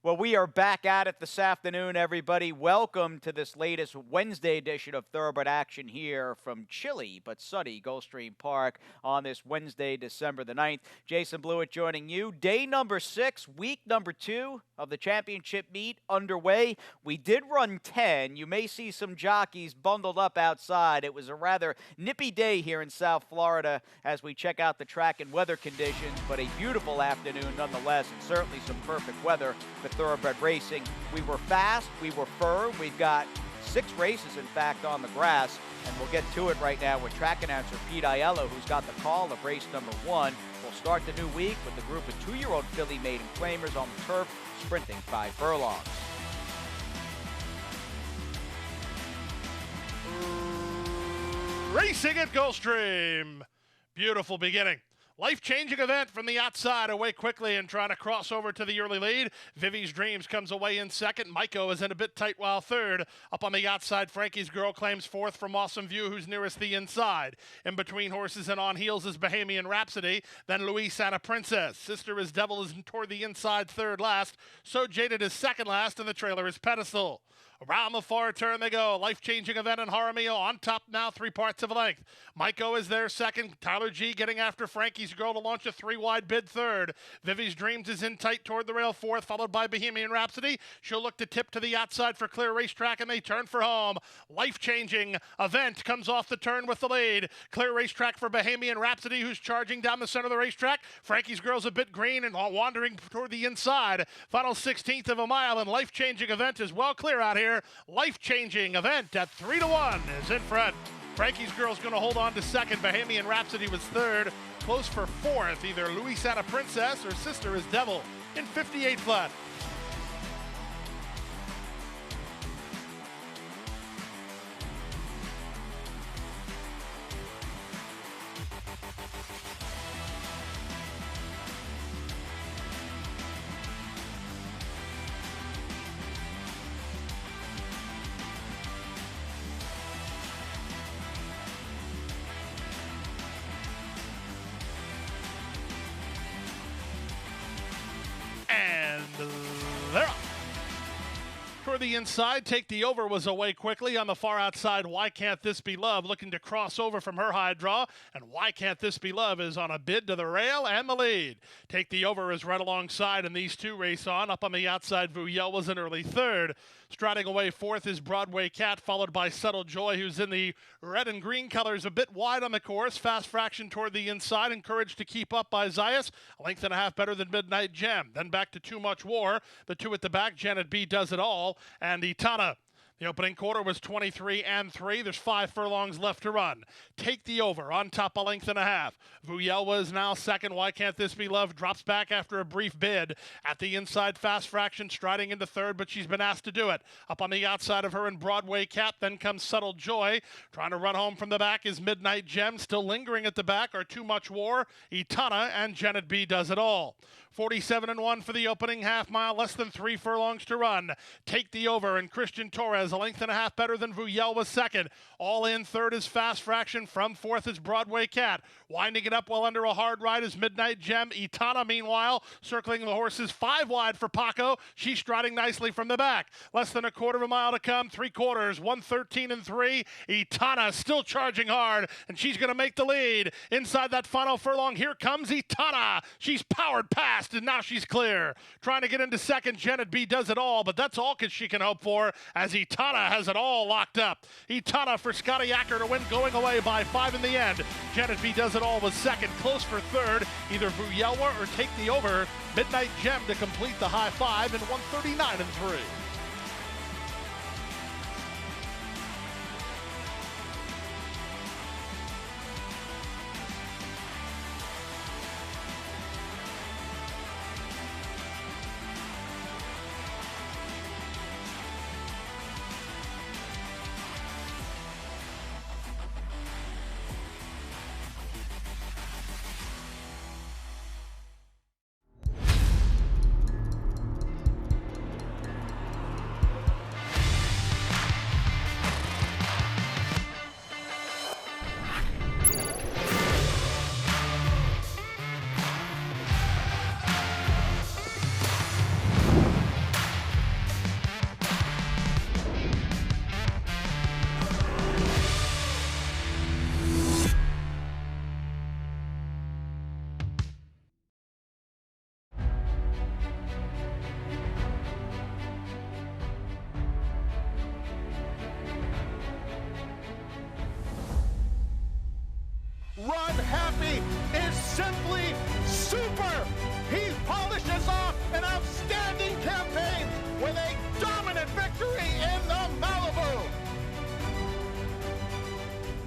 Well, we are back at it this afternoon, everybody. Welcome to this latest Wednesday edition of Thoroughbred Action here from chilly but sunny Gulfstream Park on this Wednesday, December the 9th. Jason Blewett joining you. Day number 6, week number 2 of the championship meet underway. We did run 10. You may see some jockeys bundled up outside. It was a rather nippy day here in South Florida as we check out the track and weather conditions, but a beautiful afternoon nonetheless, and certainly some perfect weather for thoroughbred racing. We were fast, we were firm. We've got 6 races, in fact, on the grass, and we'll get to it right now with track announcer Pete Aiello, who's got the call of race number 1. We'll start the new week with a group of 2-year-old filly maiden claimers on the turf, sprinting 5 furlongs. Racing at Gulfstream. Beautiful beginning. Life-changing event from the outside, away quickly and trying to cross over to the early lead. Vivi's Dreams comes away in second. Maiko is in a bit tight while third. Up on the outside, Frankie's Girl claims fourth from Awesome View, who's nearest the inside. In between horses and on heels is Bahamian Rhapsody. Then Louisiana Princess. Sister is Devil is toward the inside third last. So Jaded is second last, and the trailer is Pedestal. Around the far turn they go. Life-changing event in Jaramillo on top now, 3 parts of a length. Maiko is there second. Tyler G getting after Frankie's Girl to launch a 3-wide bid third. Vivi's Dreams is in tight toward the rail fourth, followed by Bohemian Rhapsody. She'll look to tip to the outside for Clear Racetrack, and they turn for home. Life-changing event comes off the turn with the lead. Clear Racetrack for Bohemian Rhapsody, who's charging down the center of the racetrack. Frankie's Girl's a bit green and wandering toward the inside. Final 16th of a mile, and Life-changing event is well clear out here. Life-changing event at 3-1 is in front. Frankie's Girl's going to hold on to second. Bahamian Rhapsody was third. Close for fourth, either Louisiana Princess or Sister is Devil in 58 flat. And they're up. Toward the inside, Take the Over was away quickly. On the far outside, Why Can't This Be Love looking to cross over from her high draw. And Why Can't This Be Love is on a bid to the rail and the lead. Take the Over is right alongside, and these two race on. Up on the outside, Vuyel was an early third. Striding away fourth is Broadway Cat, followed by Subtle Joy, who's in the red and green colors, a bit wide on the course. Fast Fraction toward the inside, encouraged to keep up by Zayas. A length and a half better than Midnight Gem. Then back to Too Much War. The two at the back, Janet B does it all, and Itana. The opening quarter was 23 and 3. There's 5 furlongs left to run. Take the Over on top, a length and a half. Vuyel was now second. Why Can't This Be Love drops back after a brief bid. At the inside, Fast Fraction striding into third, but she's been asked to do it. Up on the outside of her in Broadway Cat, then comes Subtle Joy. Trying to run home from the back is Midnight Gem. Still lingering at the back are Too Much War, Itana, and Janet B does it all. 47-1 for the opening half mile, less than 3 furlongs to run. Take the Over, and Christian Torres, a length and a half better than Vuyel, was second. All in third is Fast Fraction. From fourth is Broadway Cat. Winding it up well under a hard ride is Midnight Gem. Itana, meanwhile, circling the horses 5 wide for Paco. She's striding nicely from the back. Less than a quarter of a mile to come. 3 quarters, 1:13 and 3. Itana still charging hard, and she's going to make the lead. Inside that final furlong, here comes Itana. She's powered past, and now she's clear. Trying to get into second, Janet B does it all, but that's all she can hope for, as Itana has it all locked up. Itana for Scotty Acker to win, going away by 5 in the end. Janet B does it all was second, close for third, either Vuyelwa or Take the Over. Midnight Gem to complete the high 5 in 1:39 and 3.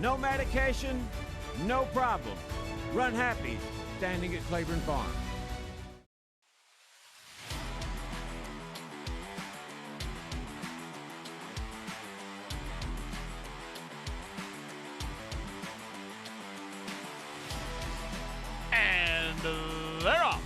No medication, no problem. Run happy, standing at Claiborne Farm. And they're off.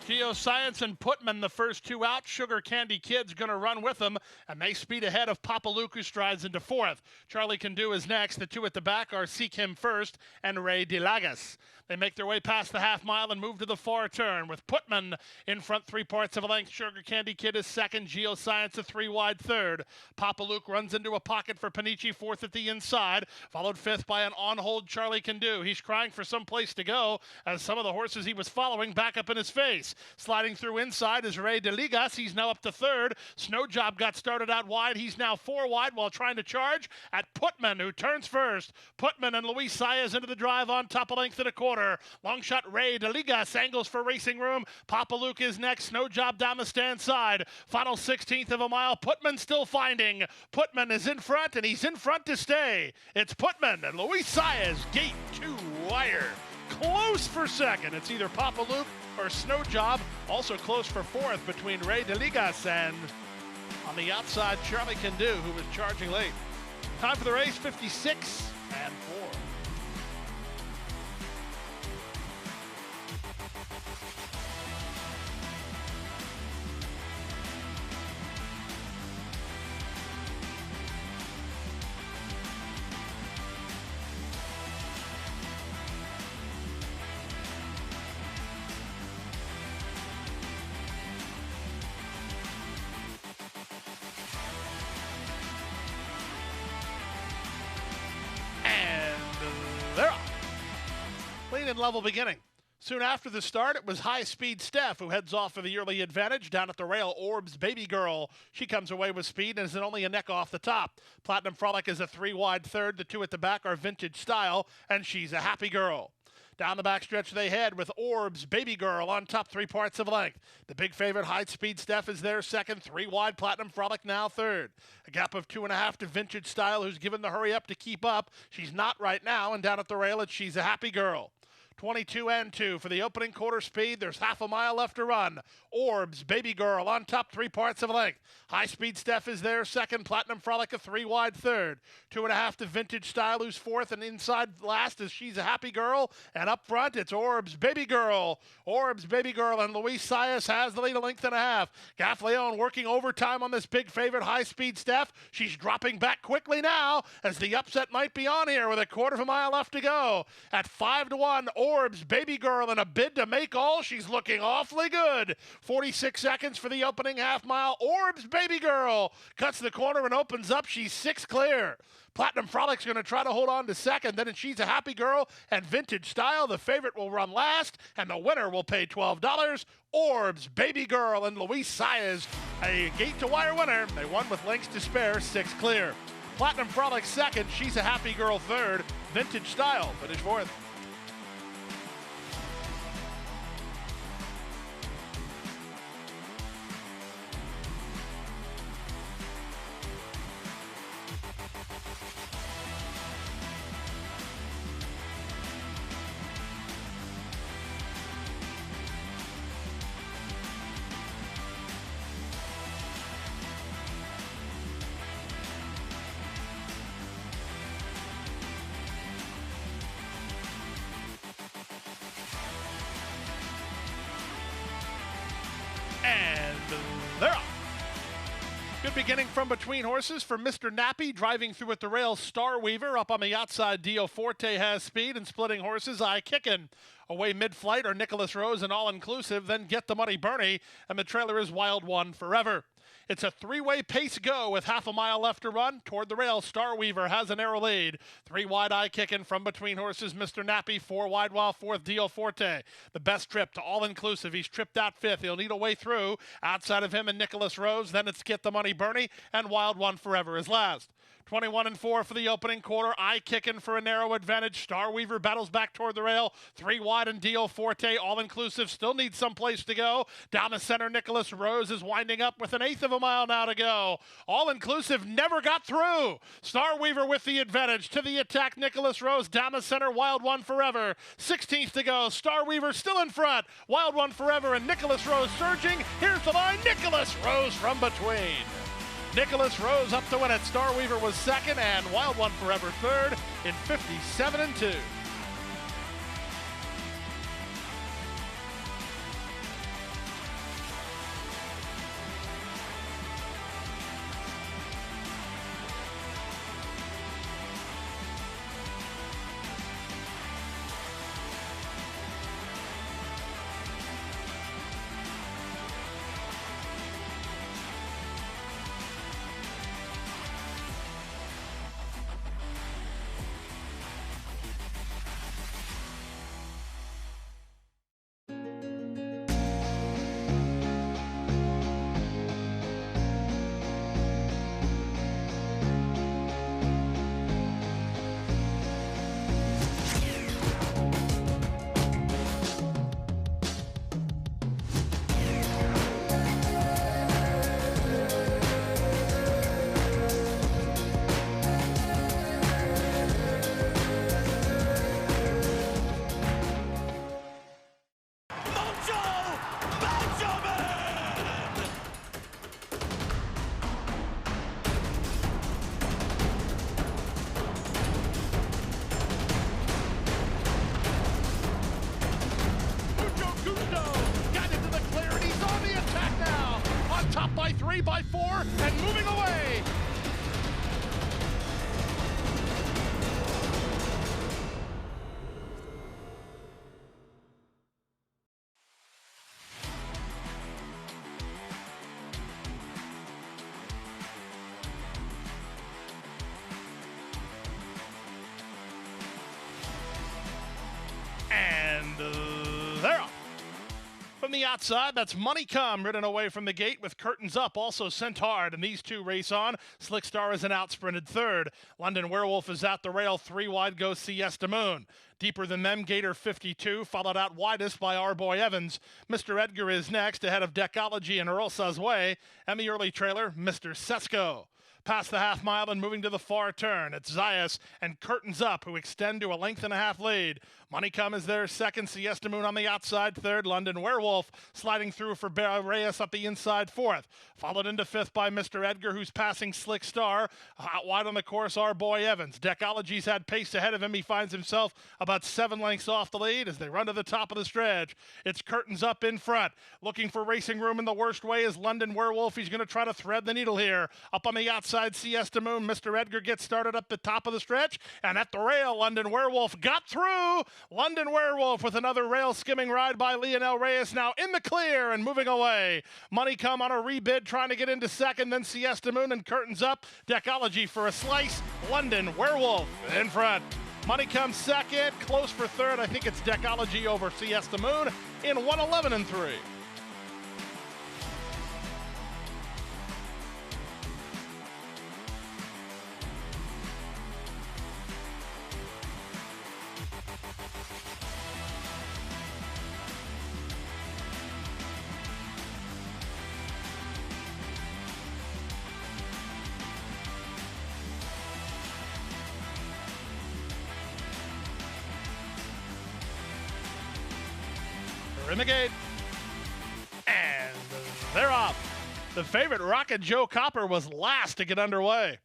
Geoscience and Putman, the first two out. Sugar Candy Kid's going to run with them, and they speed ahead of Papa Luke, who strides into fourth. Charlie Can Do is next. The two at the back are Seek Him First and Ray de Lagas. They make their way past the half mile and move to the far turn with Putman in front 3/4 of a length. Sugar Candy Kid is second. Geoscience a 3 wide third. Papa Luke runs into a pocket for Panici, fourth at the inside, followed fifth by an on-hold Charlie Can Do. He's crying for some place to go as some of the horses he was following back up in his face. Sliding through inside is Ray de Ligas. He's now up to third. Snow Job got started out wide. He's now 4 wide while trying to charge at Putman, who turns first. Putman and Luis Saez into the drive on top a length and a quarter. Long shot Ray de Ligas angles for racing room. Papa Luke is next. Snow Job down the stand side. Final 16th of a mile. Putman still finding. Putman is in front, and he's in front to stay. It's Putman and Luis Saez, gate 2 wire. Close for second. It's either Papa Luke or Snow Job. Also close for fourth between Ray de Ligas and on the outside Charlie Can Do, who was charging late. Time for the race, 56 and 4. They're off. Clean and level beginning. Soon after the start, it was High Speed Steph who heads off for the early advantage. Down at the rail, Orb's Baby Girl. She comes away with speed and is only a neck off the top. Platinum Frolic is a 3 wide third. The two at the back are Vintage Style, and She's a Happy Girl. Down the backstretch they head with Orb's Baby Girl on top 3/4 of a length. The big favorite High Speed Steph is there second. 3 wide Platinum Frolic now third. A gap of 2.5 to Vintage Style, who's given the hurry up to keep up. She's not right now, and down at the rail it's She's a Happy Girl. 22 and 2 for the opening quarter speed. There's half a mile left to run. Orb's Baby Girl on top 3/4 of a length. High Speed Steph is there second. Platinum Frolic a 3 wide third. 2.5 to Vintage Style, who's fourth, and inside last is She's a Happy Girl. And up front it's Orb's Baby Girl. Orb's Baby Girl and Luis Saez has the lead a length and a half. Gaff Leon working overtime on this big favorite High Speed Steph. She's dropping back quickly now as the upset might be on here with a 1/4 mile left to go. At 5-1, Orb's Baby Girl in a bid to make all. She's looking awfully good. 46 seconds for the opening half mile. Orb's Baby Girl cuts the corner and opens up. She's 6 clear. Platinum Frolic's going to try to hold on to second. Then She's a Happy Girl and Vintage Style. The favorite will run last, and the winner will pay $12. Orb's Baby Girl and Luis Saez, a gate-to-wire winner. They won with lengths to spare, 6 clear. Platinum Frolic second. She's a Happy Girl third. Vintage Style finished fourth. And they're off. Good beginning from between horses for Mr. Nappy, driving through at the rail. Star Weaver up on the outside. Dio Forte has speed, and splitting horses. I Kickin'. Away mid-flight are Nicholas Rose and All-Inclusive, then Get the Money Bernie, and the trailer is Wild One Forever. It's a 3-way pace go with half a mile left to run. Toward the rail, Star Weaver has a narrow lead. 3 wide Eye Kickin' from between horses, Mr. Nappy. 4 wide while fourth, Dio Forte. The best trip to All-Inclusive. He's tripped out fifth. He'll need a way through. Outside of him and Nicholas Rose, then it's Get the Money Bernie, and Wild One Forever is last. 21-4 for the opening quarter. Eye kicking for a narrow advantage. Starweaver battles back toward the rail. 3 wide and Dio Forte, all-inclusive, still needs some place to go. Down the center, Nicholas Rose is winding up with 1/8 of a mile now to go. All-inclusive never got through. Starweaver with the advantage. To the attack, Nicholas Rose down the center. Wild One Forever. 16th to go. Starweaver still in front. Wild One Forever and Nicholas Rose surging. Here's the line. Nicholas Rose from between. Nicholas Rose up to win it. Starweaver was second and Wild One Forever third in 57-2. By 3, by 4, and moving away. And they're off. From the outside, that's Money Come ridden away from the gate with curtains up, also sent hard, and these two race on. Slick Star is an out-sprinted third. London Werewolf is at the rail. 3 wide goes Siesta Moon. Deeper than them, Gator 52, followed out widest by our boy Evans. Mr. Edgar is next, ahead of Decology and Earl Sazway, and the early trailer, Mr. Sesko. Past the half mile and moving to the far turn, it's Zayas and Curtains Up who extend to a 1.5 lead. Money Come is there second, Siesta Moon on the outside third, London Werewolf sliding through for Reyes up the inside fourth. Followed into fifth by Mr. Edgar, who's passing Slick Star. Out wide on the course, our boy Evans. Decology's had pace ahead of him. He finds himself about 7 lengths off the lead as they run to the top of the stretch. It's Curtains Up in front. Looking for racing room in the worst way is London Werewolf. He's going to try to thread the needle here. Up on the outside, Siesta Moon. Mr. Edgar gets started up the top of the stretch. And at the rail, London Werewolf got through. London Werewolf with another rail skimming ride by Lionel Reyes, now in the clear and moving away. Money Come on a rebid trying to get into second, then Siesta Moon and Curtains Up. Decology for a slice. London Werewolf in front. Money Come second, close for third. I think it's Decology over Siesta Moon in 1:11.3. In the gate, and they're off. The favorite, Rocket Joe Copper, was last to get underway.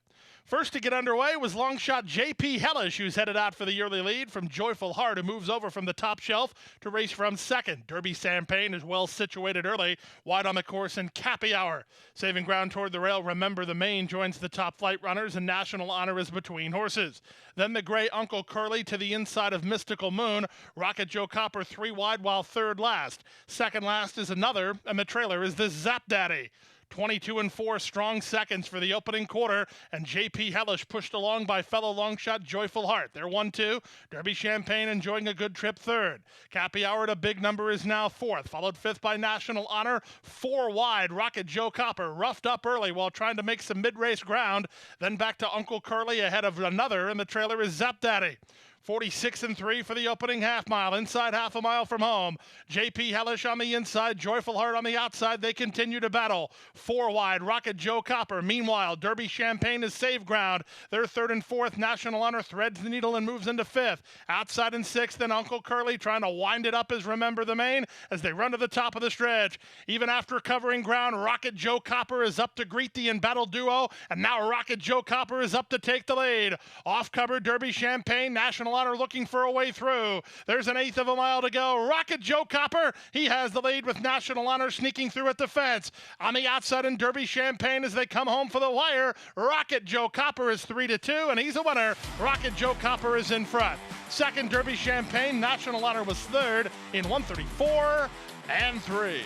First to get underway was long shot J.P. Hellish, who's headed out for the early lead from Joyful Heart, who moves over from the top shelf to race from second. Derby Champagne is well situated early, wide on the course in Cappy Hour. Saving ground toward the rail, Remember the Main joins the top flight runners, and National Honor is between horses. Then the gray Uncle Curly to the inside of Mystical Moon. Rocket Joe Copper 3 wide while third last. Second last is another, and the trailer is this Zap Daddy. 22 and 4 strong seconds for the opening quarter, and JP Hellish pushed along by fellow longshot Joyful Heart. They're 1-2. Derby Champagne enjoying a good trip third. Cappy Hour at a big number is now fourth, followed fifth by National Honor. 4 wide, Rocket Joe Copper roughed up early while trying to make some mid-race ground. Then back to Uncle Curly ahead of another, and the trailer is Zap Daddy. 46 and 3 for the opening half mile, inside half a mile from home. JP Hellish on the inside, Joyful Heart on the outside. They continue to battle. 4 wide, Rocket Joe Copper. Meanwhile, Derby Champagne is save ground. They're third and fourth. National Honor threads the needle and moves into fifth. Outside in sixth, and Uncle Curly trying to wind it up as Remember the Main as they run to the top of the stretch. Even after covering ground, Rocket Joe Copper is up to greet the embattled duo, and now Rocket Joe Copper is up to take the lead. Off cover, Derby Champagne, National Honor looking for a way through. There's an eighth of a mile to go. Rocket Joe Copper, he has the lead with National Honor sneaking through at the fence. On the outside in Derby Champagne as they come home for the wire, Rocket Joe Copper is 3-2, and he's a winner. Rocket Joe Copper is in front. Second, Derby Champagne. National Honor was third in 1:34 and 3.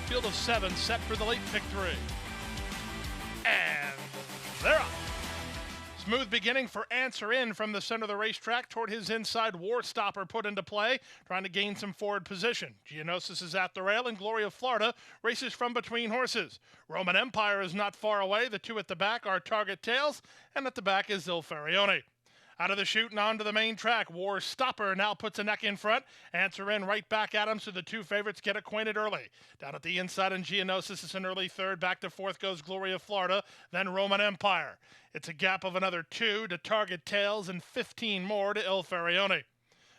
Field of 7 set for the late pick 3. And they're up. Smooth beginning for Answer In from the center of the racetrack toward his inside. War Stopper put into play, trying to gain some forward position. Geonosis is at the rail, and Glory of Florida races from between horses. Roman Empire is not far away. The two at the back are Target Tails, and at the back is Il Farione. Out of the chute and onto the main track, War Stopper now puts a neck in front. Answer In right back at him, so the two favorites get acquainted early. Down at the inside in Geonosis is an early third. Back to fourth goes Glory of Florida, then Roman Empire. It's a gap of another 2 to Target Tails and 15 more to Il Farione.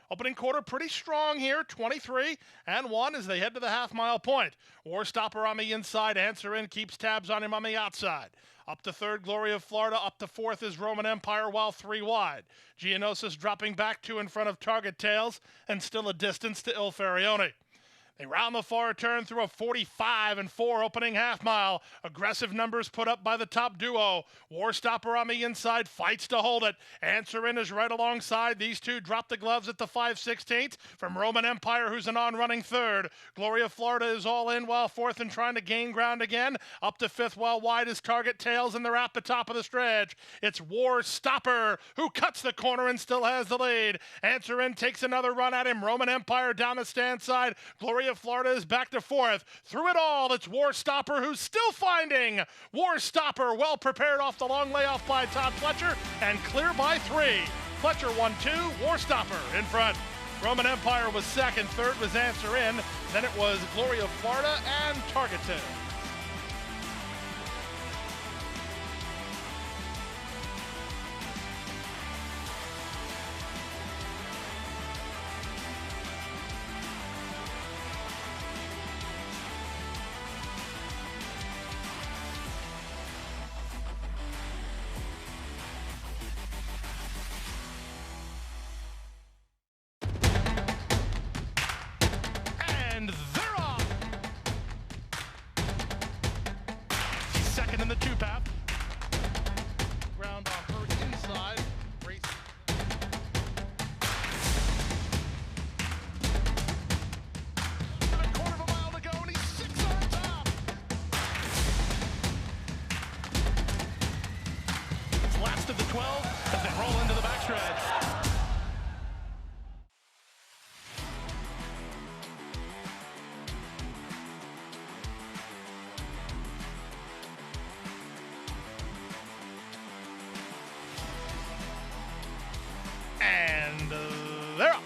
Opening quarter pretty strong here, 23 and 1 as they head to the half-mile point. War Stopper on the inside, Answer In keeps tabs on him on the outside. Up to third, Glory of Florida. Up to fourth is Roman Empire, while 3 wide. Geonosis dropping back 2 in front of Target Tails, and still a distance to Il Farione. They round the far turn through a 45 and 4 opening half mile. Aggressive numbers put up by the top duo. War Stopper on the inside fights to hold it. Answer In is right alongside. These two drop the gloves at the 5/16 from Roman Empire, who's an on-running third. Glory of Florida is all in while fourth and trying to gain ground again. Up to fifth while wide is Target Tails, and they're at the top of the stretch. It's War Stopper who cuts the corner and still has the lead. Answer In takes another run at him. Roman Empire down the stand side. Glory of Florida is back to fourth. Through it all, it's War Stopper who's still finding. War Stopper well prepared off the long layoff by Todd Fletcher and clear by 3. Fletcher 1-2, War Stopper in front. Roman Empire was second, third was Answer In, then it was Glory of Florida and Target Tails. And they're off. She's second in the 2-path. Ground on her inside. Race. And a quarter of a mile to go, and he's 6 on top. It's last of the 12 as they roll into the backstretch. And they're up.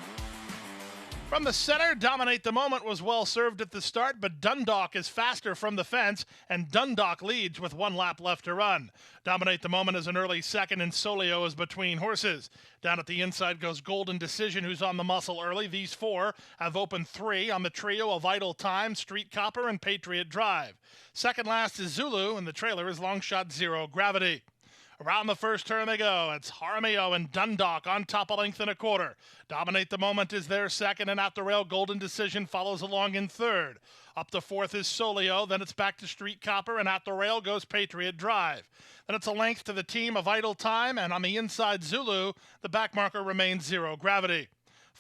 From the center, Dominate the Moment was well served at the start, but Dundalk is faster from the fence, and Dundalk leads with 1 lap left to run. Dominate the Moment is an early second, and Solio is between horses. Down at the inside goes Golden Decision, who's on the muscle early. These 4 have opened 3 on the trio of Idle Time, Street Copper, and Patriot Drive. Second last is Zulu, and the trailer is Long Shot Zero Gravity. Around the first turn they go. It's Jaramillo and Dundalk on top, a length and a quarter. Dominate the Moment is their second, and at the rail, Golden Decision follows along in third. Up to fourth is Solio, then it's back to Street Copper, and at the rail goes Patriot Drive. Then it's a length to the team of Idle Time, and on the inside Zulu, the back marker remains Zero Gravity.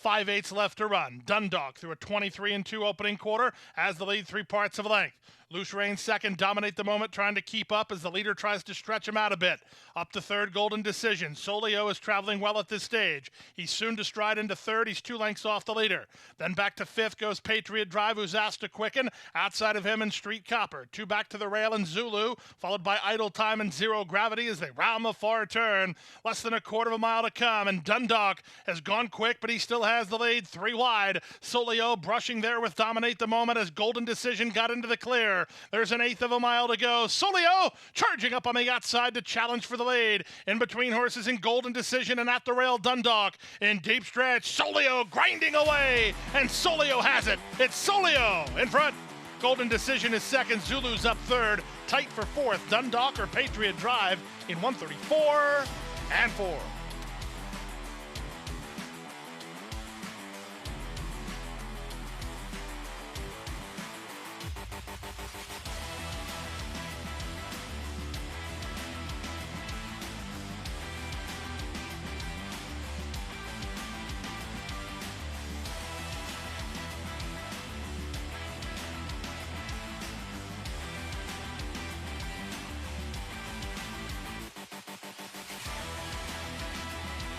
5/8 left to run. Dundalk through a 23-2 opening quarter as the lead 3 parts of a length. Loose Reign second, Dominate the Moment trying to keep up as the leader tries to stretch him out a bit. Up to third, Golden Decision. Solio is traveling well at this stage. He's soon to stride into third. He's 2 lengths off the leader. Then back to fifth goes Patriot Drive, who's asked to quicken. Outside of him and Street Copper. 2 back to the rail and Zulu, followed by Idle Time and Zero Gravity as they round the far turn. Less than a quarter of a mile to come, and Dundalk has gone quick, but he still has the lead 3 wide. Solio brushing there with Dominate the Moment as Golden Decision got into the clear. There's an 1/8 of a mile to go. Solio charging up on the outside to challenge for the lead. In between horses in Golden Decision, and at the rail, Dundalk. In deep stretch, Solio grinding away, and Solio has it. It's Solio in front. Golden Decision is second. Zulu's up third. Tight for fourth. Dundalk or Patriot Drive in 1:34 and 4.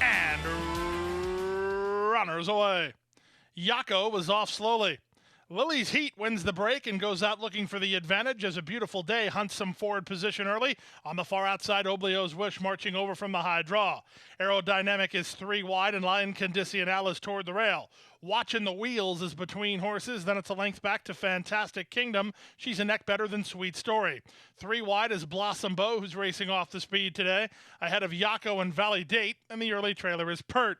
And runners away. Yako was off slowly. Lily's Heat wins the break and goes out looking for the advantage as A Beautiful Day hunts some forward position early. On the far outside, Oblio's Wish marching over from the high draw. Aerodynamic is 3 wide, and Lion Condicional is toward the rail. Watching the Wheels is between horses. Then it's a length back to Fantastic Kingdom. She's a neck better than Sweet Story. 3 wide is Blossom Bow, who's racing off the speed today. Ahead of Yako and Valley Date, and the early trailer is Pert.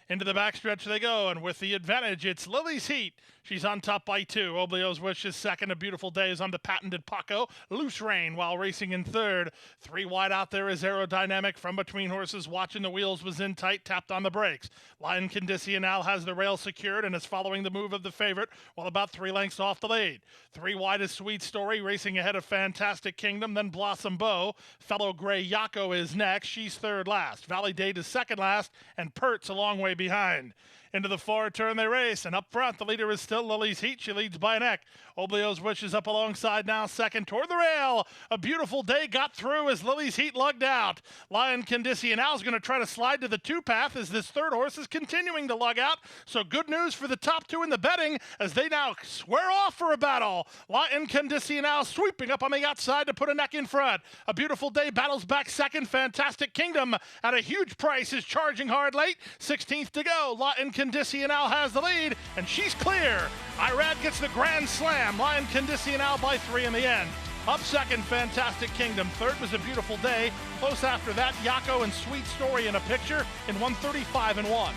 Into the backstretch they go, and with the advantage, it's Lily's Heat. She's on top by 2. Oblio's Wish is second. A Beautiful Day is on the patented Paco. Loose Reign while racing in third. 3 wide out there is Aerodynamic. From between horses, Watching the Wheels was in tight, tapped on the brakes. Lion Condicional has the rail secured and is following the move of the favorite, while about 3 lengths off the lead. 3 wide is Sweet Story, racing ahead of Fantastic Kingdom, then Blossom Bow. Fellow Gray Yako is next. She's third last. Valley Date is second last, and Pert's a long way behind. Into the far turn they race, and up front the leader is still Lily's Heat. She leads by a neck. Oblio's Wish is up alongside now, second toward the rail. A Beautiful Day got through as Lily's Heat lugged out. Lion Condicional is going to try to slide to the 2 path as this third horse is continuing to lug out. So good news for the top 2 in the betting as they now square off for a battle. Lion Condicional sweeping up on the outside to put a neck in front. A Beautiful Day battles back second. Fantastic Kingdom at a huge price is charging hard late. 16th to go. Lion Condicional has the lead, and she's clear. Irad gets the grand slam. Lion Condicional by 3 in the end. Up second, Fantastic Kingdom. Third was A Beautiful Day. Close after that, Yako and Sweet Story in a picture in 1:35 and 1.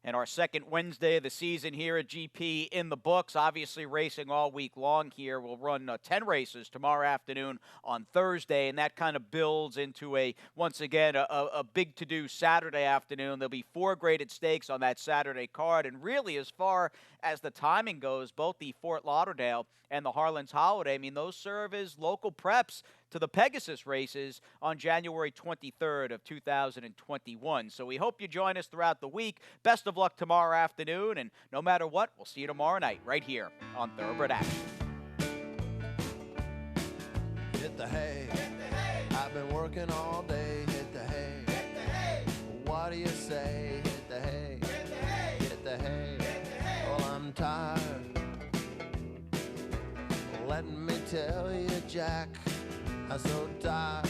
And our second Wednesday of the season here at GP in the books. Obviously racing all week long here. We'll run 10 races tomorrow afternoon on Thursday, and that kind of builds into once again, a big to-do Saturday afternoon. There'll be 4 graded stakes on that Saturday card, and really as far as the timing goes, both the Fort Lauderdale and the Harlan's Holiday, I mean, those serve as local preps to the Pegasus races on January 23rd of 2021. So we hope you join us throughout the week. Best of luck tomorrow afternoon, and no matter what, we'll see you tomorrow night right here on Thoroughbred Action. Hit the hay. I've been working all day. Hit the hay. What do you say? Hit the hay. Hit the hay. Well, I'm tired. Let me tell you, Jack, I'm so tired.